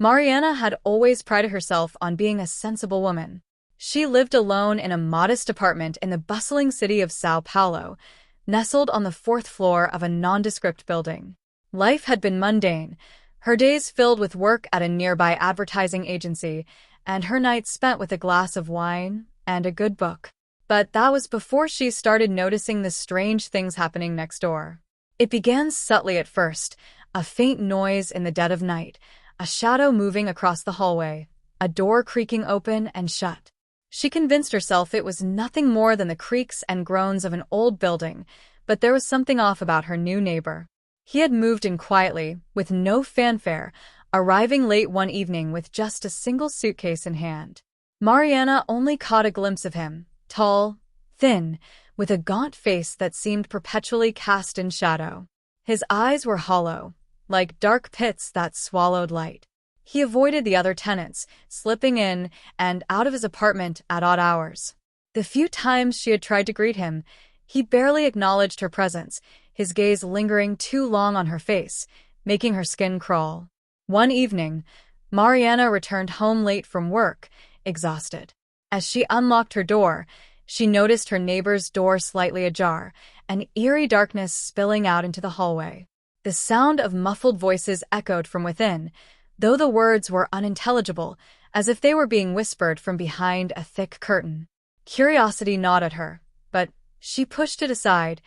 Mariana had always prided herself on being a sensible woman. She lived alone in a modest apartment in the bustling city of São Paulo, nestled on the fourth floor of a nondescript building. Life had been mundane, her days filled with work at a nearby advertising agency, and her nights spent with a glass of wine and a good book. But that was before she started noticing the strange things happening next door. It began subtly at first, a faint noise in the dead of night, a shadow moving across the hallway, a door creaking open and shut. She convinced herself it was nothing more than the creaks and groans of an old building, but there was something off about her new neighbor. He had moved in quietly, with no fanfare, arriving late one evening with just a single suitcase in hand. Mariana only caught a glimpse of him, tall, thin, with a gaunt face that seemed perpetually cast in shadow. His eyes were hollow, like dark pits that swallowed light. He avoided the other tenants, slipping in and out of his apartment at odd hours. The few times she had tried to greet him, he barely acknowledged her presence, his gaze lingering too long on her face, making her skin crawl. One evening, Mariana returned home late from work, exhausted. As she unlocked her door, she noticed her neighbor's door slightly ajar, an eerie darkness spilling out into the hallway. The sound of muffled voices echoed from within, though the words were unintelligible, as if they were being whispered from behind a thick curtain. Curiosity gnawed at her, but she pushed it aside,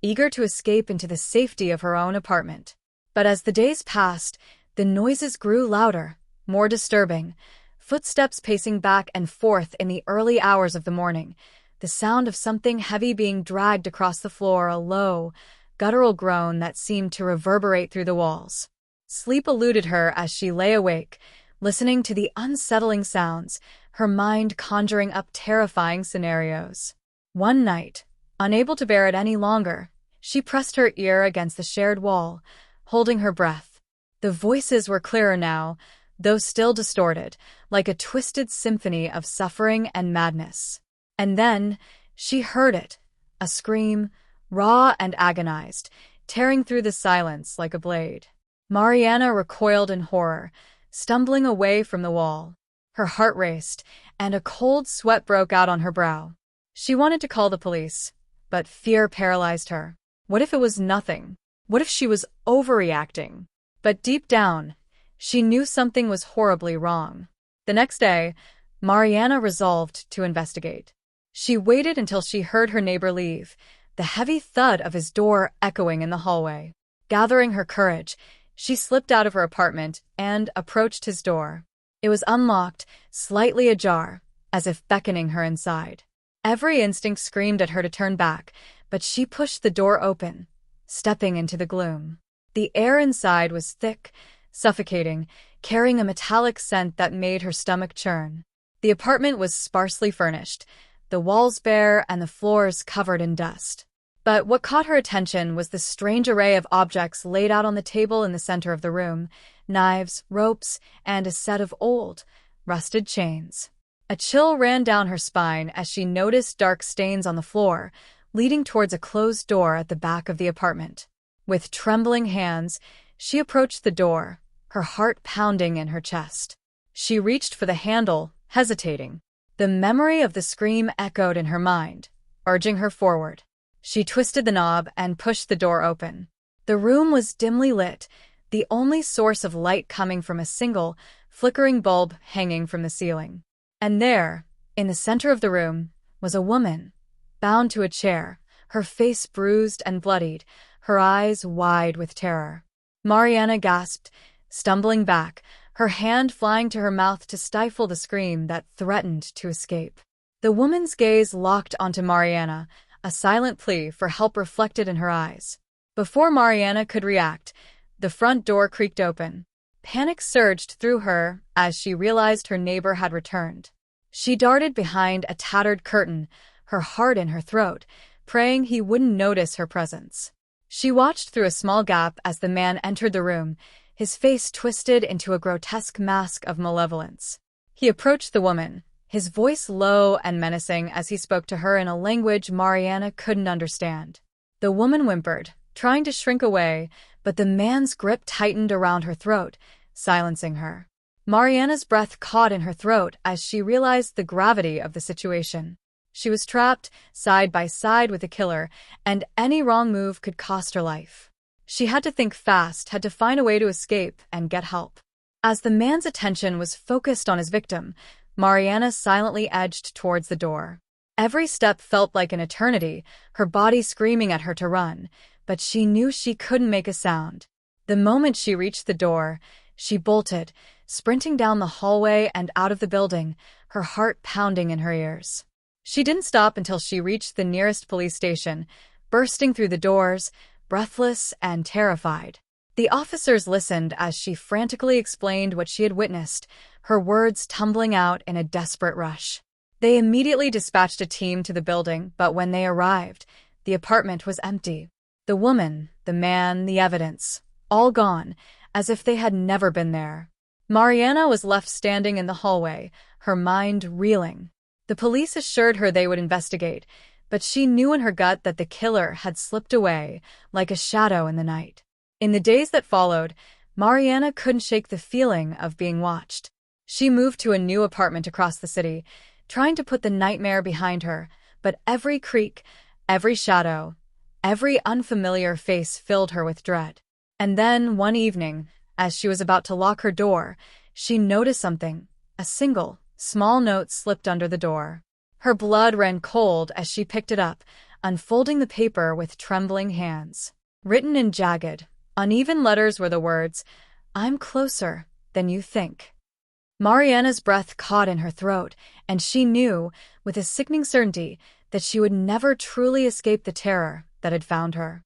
eager to escape into the safety of her own apartment. But as the days passed, the noises grew louder, more disturbing, footsteps pacing back and forth in the early hours of the morning, the sound of something heavy being dragged across the floor, a low, guttural groan that seemed to reverberate through the walls. Sleep eluded her as she lay awake, listening to the unsettling sounds, her mind conjuring up terrifying scenarios. One night, unable to bear it any longer, she pressed her ear against the shared wall, holding her breath. The voices were clearer now, though still distorted, like a twisted symphony of suffering and madness. And then, she heard it, a scream, raw and agonized, tearing through the silence like a blade. Mariana recoiled in horror, stumbling away from the wall. Her heart raced, and a cold sweat broke out on her brow. She wanted to call the police, but fear paralyzed her. What if it was nothing? What if she was overreacting? But deep down, she knew something was horribly wrong. The next day, Mariana resolved to investigate. She waited until she heard her neighbor leave, the heavy thud of his door echoing in the hallway. Gathering her courage, she slipped out of her apartment and approached his door. It was unlocked, slightly ajar, as if beckoning her inside. Every instinct screamed at her to turn back, but she pushed the door open, stepping into the gloom. The air inside was thick, suffocating, carrying a metallic scent that made her stomach churn. The apartment was sparsely furnished, the walls bare and the floors covered in dust. But what caught her attention was the strange array of objects laid out on the table in the center of the room: knives, ropes, and a set of old, rusted chains. A chill ran down her spine as she noticed dark stains on the floor, leading towards a closed door at the back of the apartment. With trembling hands, she approached the door, her heart pounding in her chest. She reached for the handle, hesitating. The memory of the scream echoed in her mind, urging her forward. She twisted the knob and pushed the door open. The room was dimly lit, the only source of light coming from a single, flickering bulb hanging from the ceiling. And there, in the center of the room, was a woman, bound to a chair, her face bruised and bloodied, her eyes wide with terror. Mariana gasped, stumbling back, her hand flying to her mouth to stifle the scream that threatened to escape. The woman's gaze locked onto Mariana, a silent plea for help reflected in her eyes. Before Mariana could react, the front door creaked open. Panic surged through her as she realized her neighbor had returned. She darted behind a tattered curtain, her heart in her throat, praying he wouldn't notice her presence. She watched through a small gap as the man entered the room, his face twisted into a grotesque mask of malevolence. He approached the woman, his voice low and menacing as he spoke to her in a language Mariana couldn't understand. The woman whimpered, trying to shrink away, but the man's grip tightened around her throat, silencing her. Mariana's breath caught in her throat as she realized the gravity of the situation. She was trapped, side by side with the killer, and any wrong move could cost her life. She had to think fast, had to find a way to escape and get help. As the man's attention was focused on his victim, Mariana silently edged towards the door. Every step felt like an eternity, her body screaming at her to run, but she knew she couldn't make a sound. The moment she reached the door, she bolted, sprinting down the hallway and out of the building, her heart pounding in her ears. She didn't stop until she reached the nearest police station, bursting through the doors, breathless and terrified. The officers listened as she frantically explained what she had witnessed, her words tumbling out in a desperate rush. They immediately dispatched a team to the building, but when they arrived, the apartment was empty. The woman, the man, the evidence, all gone, as if they had never been there. Mariana was left standing in the hallway, her mind reeling. The police assured her they would investigate, but she knew in her gut that the killer had slipped away, like a shadow in the night. In the days that followed, Mariana couldn't shake the feeling of being watched. She moved to a new apartment across the city, trying to put the nightmare behind her, but every creak, every shadow, every unfamiliar face filled her with dread. And then, one evening, as she was about to lock her door, she noticed something. A single, small note slipped under the door. Her blood ran cold as she picked it up, unfolding the paper with trembling hands. Written in jagged, uneven letters were the words, "I'm closer than you think." Mariana's breath caught in her throat, and she knew, with a sickening certainty, that she would never truly escape the terror that had found her.